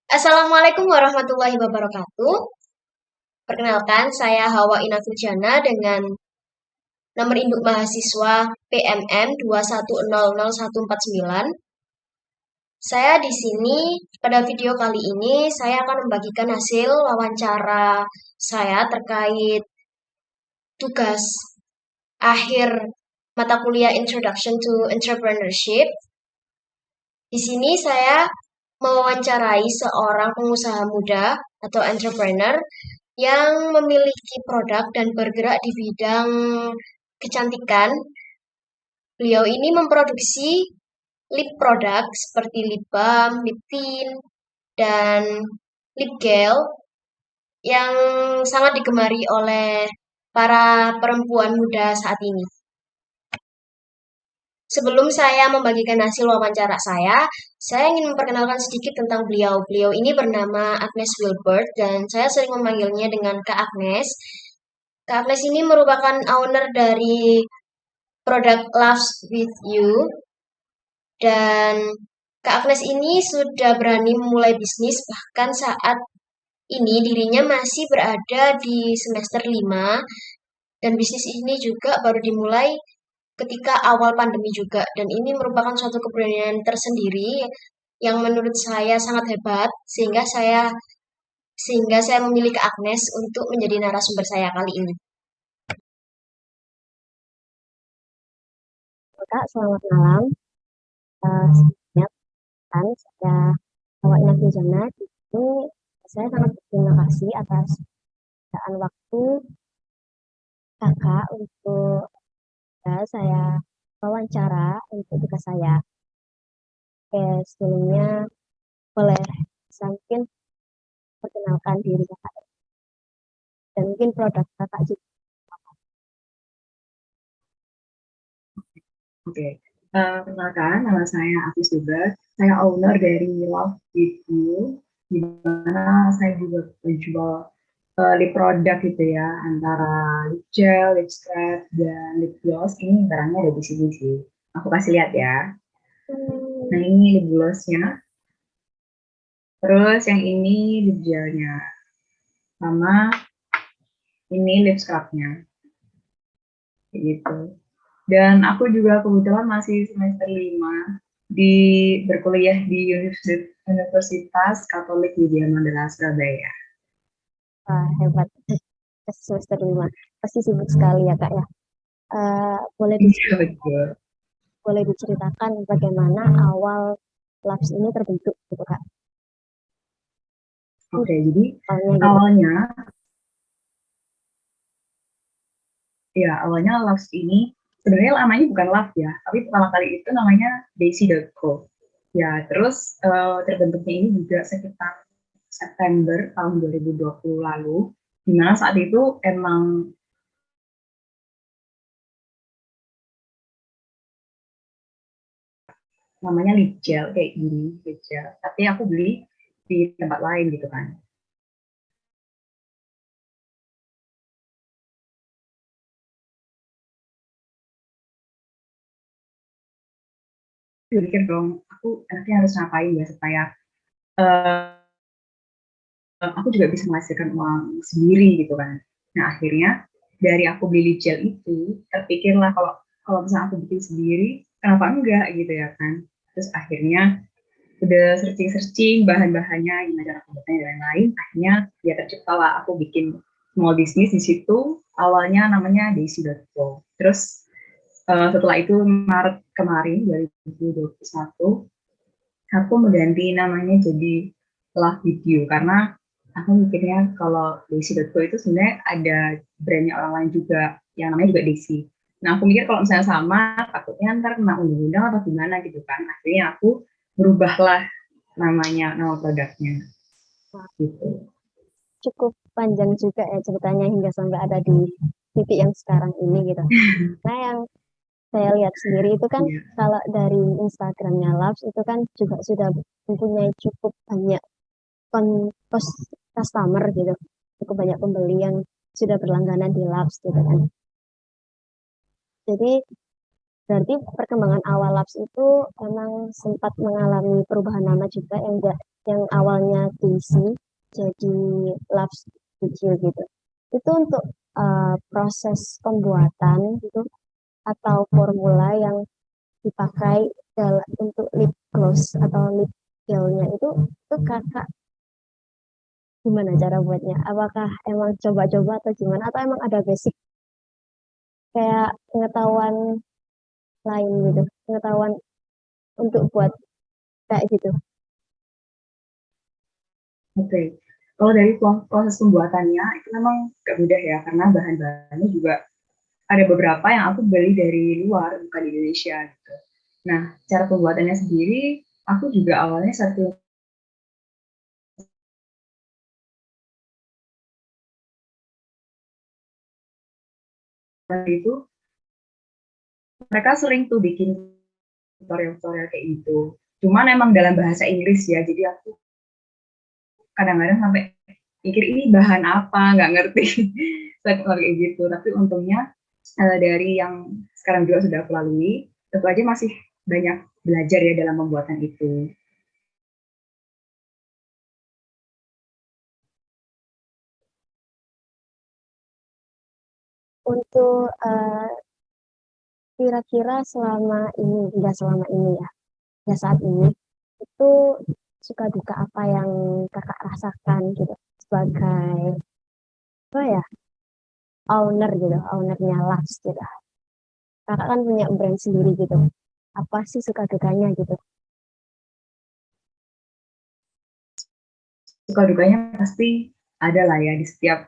Assalamualaikum warahmatullahi wabarakatuh. Perkenalkan, saya Hawa Inafuljana dengan nomor induk mahasiswa PMM 2100149. Saya di sini pada video kali ini saya akan membagikan hasil wawancara saya terkait tugas akhir mata kuliah Introduction to Entrepreneurship. Di sini saya mewawancarai seorang pengusaha muda atau entrepreneur yang memiliki produk dan bergerak di bidang kecantikan. Beliau ini memproduksi lip produk seperti lip balm, lip tint, dan lip gel yang sangat digemari oleh para perempuan muda saat ini. Sebelum saya membagikan hasil wawancara saya ingin memperkenalkan sedikit tentang beliau. Beliau ini bernama Agnes Wilbert dan saya sering memanggilnya dengan Kak Agnes. Kak Agnes ini merupakan owner dari produk Loves With You dan Kak Agnes ini sudah berani memulai bisnis bahkan saat ini dirinya masih berada di semester 5 dan bisnis ini juga baru dimulai ketika awal pandemi juga dan ini merupakan suatu keberanian tersendiri yang menurut saya sangat hebat sehingga saya memilih Kak Agnes untuk menjadi narasumber saya kali ini. Kak, selamat malam. Sebelumnya kan saya awalnya Fuzana. Ini saya sangat berterima kasih atas perbedaan waktu kakak untuk saya wawancara untuk tugas saya. Oke, sebelumnya boleh saya mungkin perkenalkan diri kakak dan mungkin produk kakak juga. Oke, Perkenalkan, nama saya Afis juga. Saya owner dari Love With You, di mana saya juga menjual lip produk gitu ya, antara lip gel, lip scrub, dan lip gloss. Ini barangnya ada di sini sih. Aku kasih lihat ya. Nah, ini lip glossnya. Terus yang ini lip gelnya. Sama ini lip scrubnya. Kayak gitu. Dan aku juga kebetulan masih semester 5 berkuliah di Universitas Katolik Widya Mandala Surabaya. Wah, hebat. Semester 5. Pasti sibuk sekali ya kak ya. Boleh Iya, betul. boleh diceritakan bagaimana awal Labs ini terbentuk gitu kak. Oke, jadi Awalnya awalnya Love ini sebenarnya namanya bukan Love ya, tapi pertama kali itu namanya Daisy.co. Ya, terus terbentuknya ini juga sekitar September tahun 2020 lalu, di mana saat itu emang namanya lip gel kayak gini, lip gel. Tapi aku beli di tempat lain gitu kan. Pikir dong, aku nanti harus ngapain ya supaya uh, aku juga bisa menghasilkan uang sendiri gitu kan. Nah akhirnya dari aku beli lip gel itu terpikirlah kalau kalau misalnya aku bikin sendiri kenapa enggak gitu ya kan. Terus akhirnya udah searching bahan-bahannya gimana cara pembuatannya dan lain-lain, akhirnya ya tercipta lah aku bikin small business di situ. Awalnya namanya Daisy.co. Terus setelah itu Maret kemarin 2021 aku mengganti namanya jadi Love With You karena aku mikirnya kalau Daisy.co itu sebenarnya ada brandnya orang lain juga yang namanya juga Daisy. Nah aku mikir kalau misalnya sama takutnya ntar kena undang-undang atau gimana gitu kan. Akhirnya aku berubahlah nama produknya gitu. cukup panjang juga ya ceritanya hingga sampai ada di titik yang sekarang ini gitu. Nah yang saya lihat sendiri itu kan kalau dari Instagramnya Labs itu kan juga sudah mempunyai cukup banyak customer gitu, cukup banyak pembeli yang sudah berlangganan di Labs gitu kan. Jadi berarti perkembangan awal Labs itu memang sempat mengalami perubahan nama juga yang yang awalnya diisi jadi love studio gitu. Itu untuk proses pembuatan gitu atau formula yang dipakai untuk lip gloss atau lip gel-nya itu kakak gimana cara buatnya? Apakah emang coba-coba atau gimana? Atau emang ada basic kayak pengetahuan lain gitu, pengetahuan untuk buat kayak gitu? Oke. Kalau dari proses pembuatannya itu memang gak mudah ya, karena bahan-bahannya juga ada beberapa yang aku beli dari luar, bukan di Indonesia gitu. Nah, cara pembuatannya sendiri, aku juga awalnya satu itu mereka sering tuh bikin tutorial-tutorial kayak gitu. Cuman emang dalam bahasa Inggris ya, jadi aku kadang-kadang sampai mikir ini bahan apa, nggak ngerti. Kayak gitu. Tapi untungnya dari yang sekarang juga sudah aku lalui, tentu aja masih banyak belajar ya dalam pembuatan itu. Untuk kira-kira selama ini, enggak selama ini ya, ya saat ini, itu suka duka apa yang kakak rasakan gitu sebagai apa ya, owner gitu, ownernya Lux gitu. Kakak kan punya brand sendiri gitu. Apa sih suka dukanya gitu? Suka dukanya pasti ada lah ya di setiap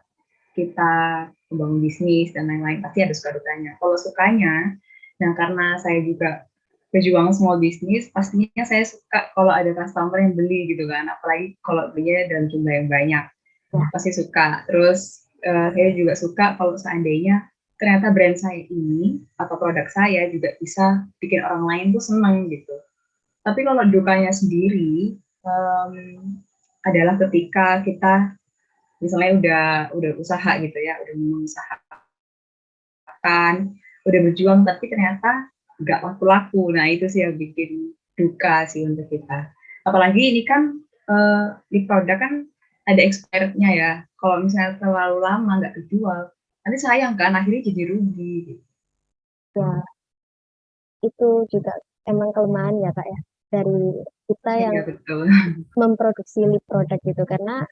kita membangun bisnis dan lain-lain, pasti ada suka dukanya. Kalau sukanya, nah karena saya juga berjuang small bisnis, pastinya saya suka kalau ada customer yang beli gitu kan, apalagi kalau belinya dalam jumlah yang banyak, Ya, pasti suka. Terus saya juga suka kalau seandainya ternyata brand saya ini atau produk saya juga bisa bikin orang lain tuh seneng gitu. Tapi kalau dukanya sendiri um, adalah ketika kita misalnya udah usaha gitu ya, udah mengusahakan, udah berjuang tapi ternyata nggak laku-laku. Nah itu sih yang bikin duka sih untuk kita. Apalagi ini kan di produk kan ada expirednya ya. Kalau misalnya terlalu lama nggak dijual, nanti sayang kan akhirnya jadi rugi. ya itu juga emang kelemahan ya kak ya dari kita yang Iya betul. memproduksi lip product gitu karena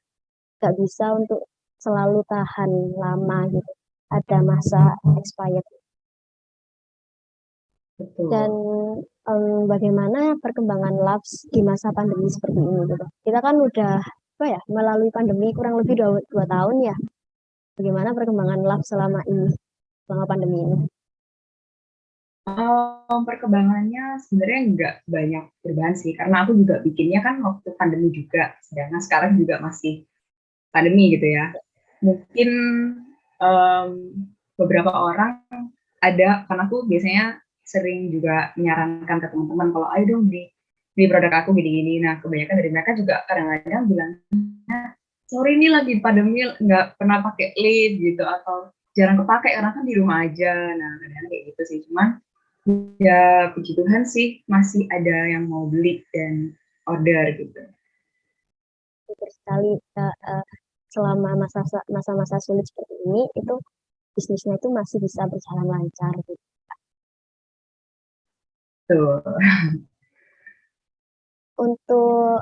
nggak bisa untuk selalu tahan lama gitu. Ada masa expired. Dan Betul. bagaimana perkembangan labs di masa pandemi seperti ini gitu. Kita kan udah apa ya melalui pandemi kurang lebih 2 tahun ya. Bagaimana perkembangan labs selama ini, selama pandemi ini? Perkembangannya sebenarnya nggak banyak perubahan sih, karena aku juga bikinnya kan waktu pandemi juga, sedangkan sekarang juga masih pandemi gitu ya. Mungkin um, beberapa orang ada, karena aku biasanya sering juga menyarankan ke teman-teman kalau ayo dong di produk aku gini-gini. Nah kebanyakan dari mereka juga kadang-kadang bilang, sorry ini lagi pandemi nggak pernah pakai lid gitu, atau jarang kepake karena kan di rumah aja. Nah kadang-kadang kayak gitu sih. Cuman ya puji Tuhan sih masih ada yang mau beli dan order gitu. Betul sekali selama masa-masa sulit seperti ini itu bisnisnya itu masih bisa berjalan lancar gitu. Tuh. Untuk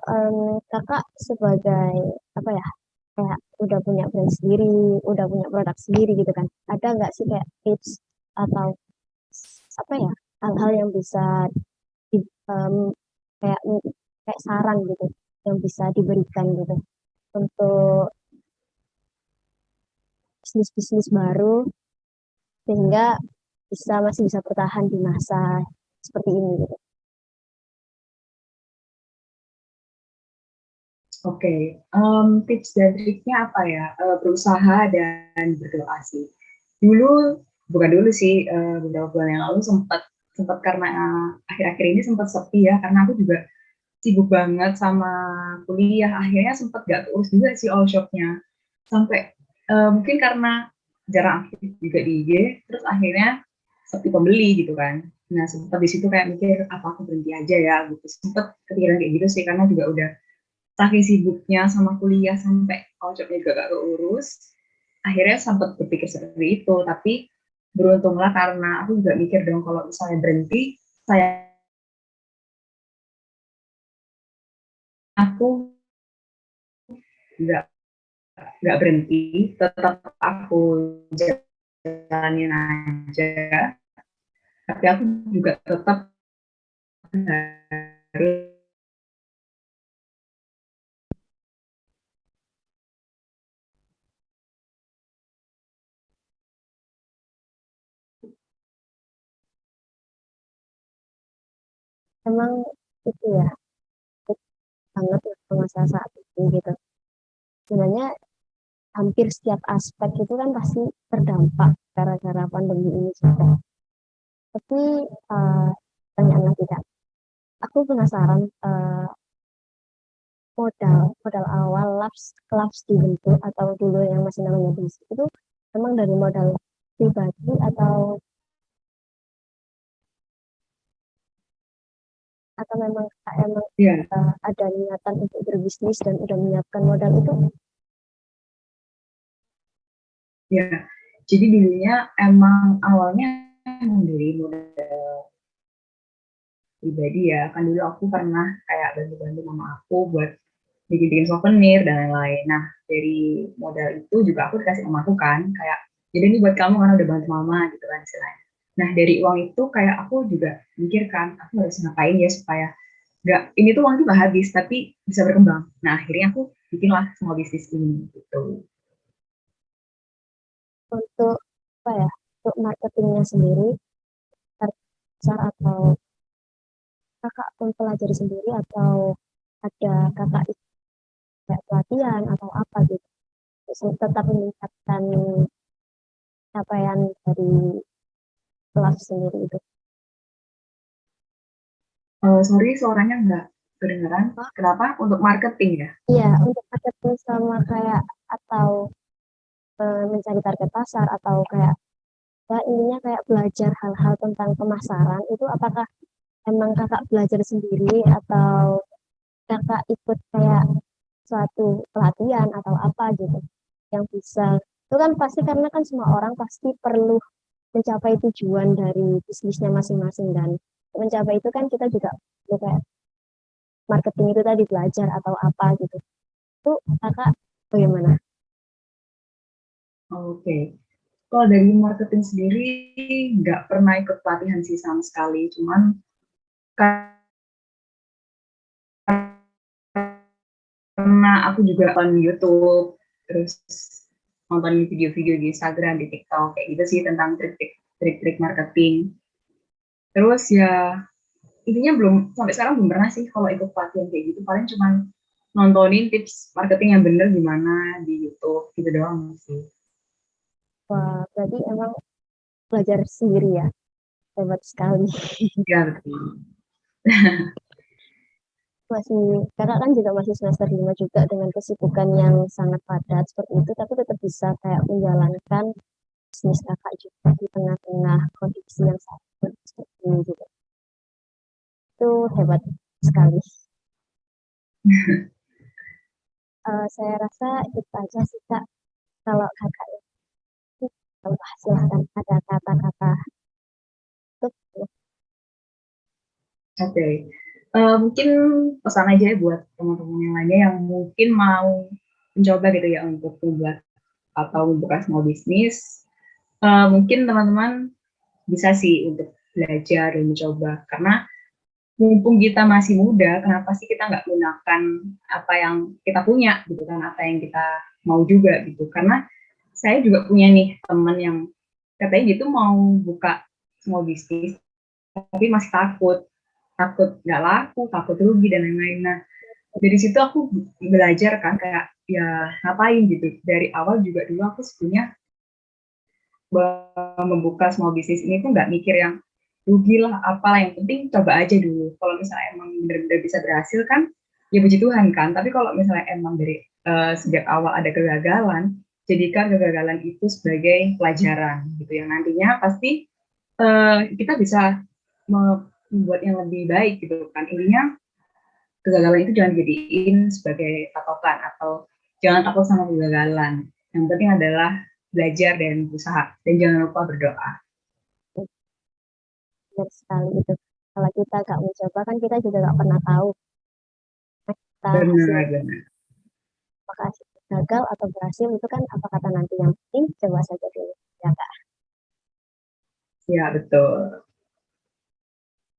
kakak sebagai apa ya kayak udah punya brand sendiri, udah punya produk sendiri gitu kan. Ada nggak sih kayak tips atau apa ya hal-hal yang bisa di, em, kayak kayak saran gitu yang bisa diberikan gitu untuk bisnis-bisnis baru sehingga masih bisa bertahan di masa seperti ini gitu. Oke, tips dan triknya apa ya? Berusaha dan berdoa sih. Dulu, bukan dulu sih, beberapa bulan yang lalu sempat sempat karena akhir-akhir ini sempat sepi ya, karena aku juga sibuk banget sama kuliah. Akhirnya sempat gak urus juga sih all shopnya. Sampai mungkin karena jarang aktif juga di IG, terus akhirnya sepi pembeli gitu kan. Nah sempat di situ kayak mikir apa aku berhenti aja ya gitu. Sempat kepikiran kayak gitu sih karena juga udah saking sibuknya sama kuliah sampai ojoknya juga gak keurus, akhirnya sempat berpikir seperti itu. Tapi beruntunglah karena aku juga mikir dong kalau misalnya berhenti, aku nggak berhenti, tetap aku jalanin aja. Tapi aku juga tetap harus Emang itu ya, banget ya masa saat itu gitu. Sebenarnya hampir setiap aspek itu kan pasti terdampak gara-gara pandemi ini juga. Tapi pertanyaan lagi Kak, aku penasaran modal awal labs dibentuk atau dulu yang masih namanya bisnis itu memang dari modal pribadi atau memang ya. ada niatan untuk berbisnis dan udah menyiapkan modal itu? Ya, jadi dulunya emang awalnya dari modal pribadi ya. Kan dulu aku pernah kayak bantu-bantu mama aku buat bikin-bikin souvenir dan lain-lain. Nah, dari modal itu juga aku dikasih mamaku kan, kayak, jadi ini buat kamu karena udah bantu mama gitu kan istilahnya. Nah, dari uang itu kayak aku juga mikir kan, aku harus ngapain ya supaya nggak, ini tuh uang tuh nggak habis, tapi bisa berkembang. Nah, akhirnya aku bikinlah small bisnis ini gitu. Untuk apa ya, untuk marketingnya sendiri besar atau kakak mempelajari sendiri atau ada kakak kayak pelatihan atau apa gitu terus tetap meningkatkan capaian dari kelas sendiri itu? Sorry, suaranya nggak kedengeran. Oh, Kenapa? Untuk marketing ya? iya, untuk marketing sama kayak atau mencari target pasar atau kayak ya intinya kayak belajar hal-hal tentang pemasaran itu apakah emang kakak belajar sendiri atau kakak ikut kayak suatu pelatihan atau apa gitu yang bisa itu kan pasti karena kan semua orang pasti perlu mencapai tujuan dari bisnisnya masing-masing dan mencapai itu kan kita juga perlu kayak marketing itu tadi belajar atau apa gitu itu kakak bagaimana? Oke. Kalau dari marketing sendiri, nggak pernah ikut pelatihan sih sama sekali. Cuman karena aku juga on YouTube, terus nonton video-video di Instagram, di TikTok, kayak gitu sih tentang trik-trik marketing. Terus ya intinya belum sampai sekarang belum pernah sih kalau ikut pelatihan kayak gitu. Paling cuma nontonin tips marketing yang bener gimana di YouTube gitu doang sih. Wah, berarti emang belajar sendiri ya, hebat sekali. Ya betul. Masih kakak kan juga masih semester 5 juga dengan kesibukan yang sangat padat seperti itu tapi tetap bisa kayak menjalankan bisnis kakak juga di tengah-tengah kondisi yang sangat seperti ini juga itu hebat sekali. Saya rasa itu aja sih kak kalau kakak itu silahkan ada kata-kata tutup. Oke. Mungkin pesan aja ya buat teman-teman yang lainnya yang mungkin mau mencoba gitu ya untuk membuat atau membuka small bisnis. Mungkin teman-teman bisa sih untuk belajar dan mencoba karena mumpung kita masih muda, kenapa sih kita nggak gunakan apa yang kita punya gitu kan, apa yang kita mau juga gitu. Karena saya juga punya nih teman yang katanya gitu mau buka small bisnis tapi masih takut nggak laku, takut rugi dan lain-lain. Nah, dari situ aku belajar kan kayak ya ngapain gitu. Dari awal juga dulu aku sebenarnya membuka small bisnis ini tuh nggak mikir yang rugi lah apa, yang penting coba aja dulu. Kalau misalnya emang benar-benar bisa berhasil kan ya puji Tuhan kan. Tapi kalau misalnya emang dari sejak awal ada kegagalan, jadikan kegagalan itu sebagai pelajaran gitu yang nantinya pasti kita bisa membuat yang lebih baik gitu kan. Intinya kegagalan itu jangan jadiin sebagai patokan atau jangan takut sama kegagalan. Yang penting adalah belajar dan berusaha dan jangan lupa berdoa. Benar sekali itu. Kalau kita gak mencoba kan kita juga gak pernah tahu kita hasil Benar. apakah gagal atau berhasil itu kan apa kata nanti, yang penting coba saja dulu ya Kak. Ya betul.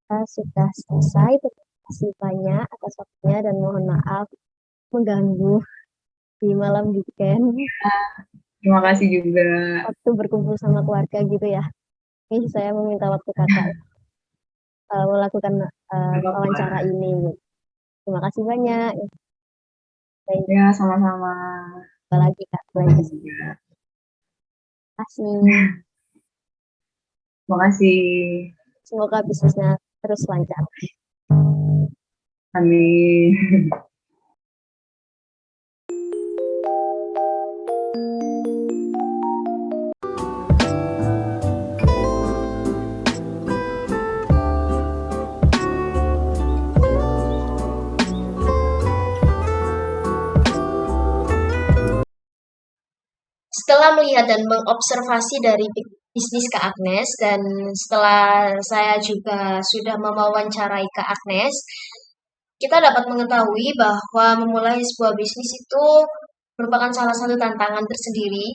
Kita sudah selesai. Terima kasih banyak atas waktunya dan mohon maaf mengganggu di malam weekend Terima kasih juga. waktu berkumpul sama keluarga gitu ya. Ini saya meminta waktu Kakak melakukan wawancara ini. Terima kasih banyak. Ya, sama-sama. Apa lagi Kak? Terima kasih. Terima kasih. Semoga bisnisnya terus lancar. Amin. Setelah melihat dan mengobservasi dari bisnis Kak Agnes, dan setelah saya juga sudah mewawancarai Kak Agnes, kita dapat mengetahui bahwa memulai sebuah bisnis itu merupakan salah satu tantangan tersendiri.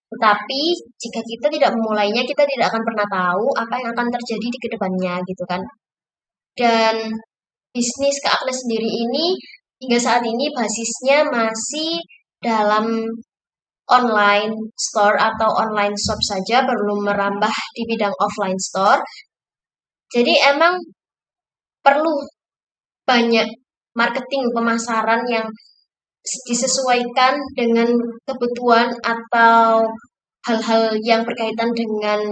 Tetapi jika kita tidak memulainya, kita tidak akan pernah tahu apa yang akan terjadi di kedepannya, gitu kan. Dan bisnis Kak Agnes sendiri ini hingga saat ini basisnya masih dalam online store atau online shop saja, belum merambah di bidang offline store. Jadi emang perlu banyak marketing pemasaran yang disesuaikan dengan kebutuhan atau hal-hal yang berkaitan dengan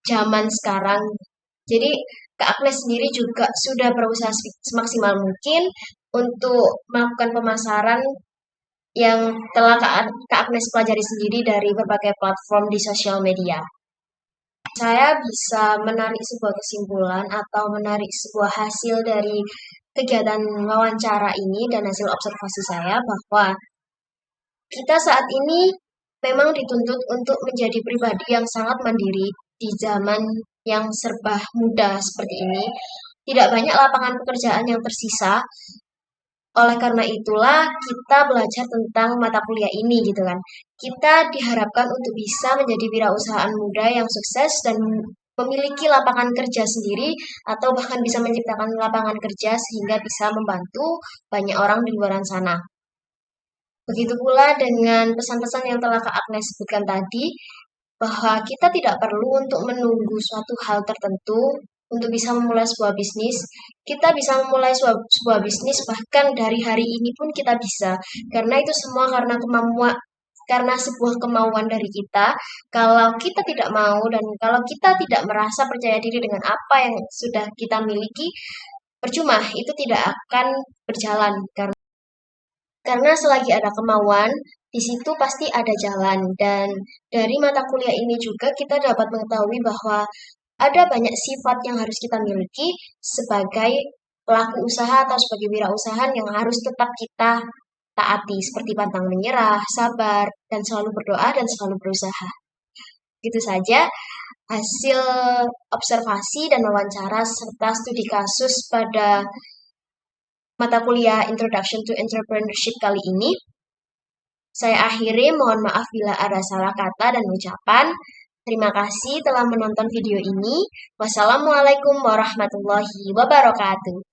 zaman sekarang. Jadi Kak Agnes sendiri juga sudah berusaha semaksimal mungkin untuk melakukan pemasaran yang telah Kak Agnes pelajari sendiri dari berbagai platform di sosial media. Saya bisa menarik sebuah kesimpulan atau menarik sebuah hasil dari kegiatan wawancara ini dan hasil observasi saya bahwa kita saat ini memang dituntut untuk menjadi pribadi yang sangat mandiri di zaman yang serba mudah seperti ini. Tidak banyak lapangan pekerjaan yang tersisa. Oleh karena itulah kita belajar tentang mata kuliah ini gitu kan. Kita diharapkan untuk bisa menjadi wirausahaan muda yang sukses dan memiliki lapangan kerja sendiri atau bahkan bisa menciptakan lapangan kerja sehingga bisa membantu banyak orang di luar sana. Begitu pula dengan pesan-pesan yang telah Kak Agnes sebutkan tadi, bahwa kita tidak perlu untuk menunggu suatu hal tertentu untuk bisa memulai sebuah bisnis. Kita bisa memulai sebuah bisnis bahkan dari hari ini pun kita bisa. Karena itu semua karena sebuah kemauan dari kita. Kalau kita tidak mau dan kalau kita tidak merasa percaya diri dengan apa yang sudah kita miliki, percuma, itu tidak akan berjalan. Karena selagi ada kemauan, di situ pasti ada jalan. Dan dari mata kuliah ini juga kita dapat mengetahui bahwa ada banyak sifat yang harus kita miliki sebagai pelaku usaha atau sebagai wirausahaan yang harus tetap kita taati, seperti pantang menyerah, sabar, dan selalu berdoa dan selalu berusaha. Gitu saja hasil observasi dan wawancara serta studi kasus pada mata kuliah Introduction to Entrepreneurship kali ini. Saya akhiri, mohon maaf bila ada salah kata dan ucapan. Terima kasih telah menonton video ini. Wassalamualaikum warahmatullahi wabarakatuh.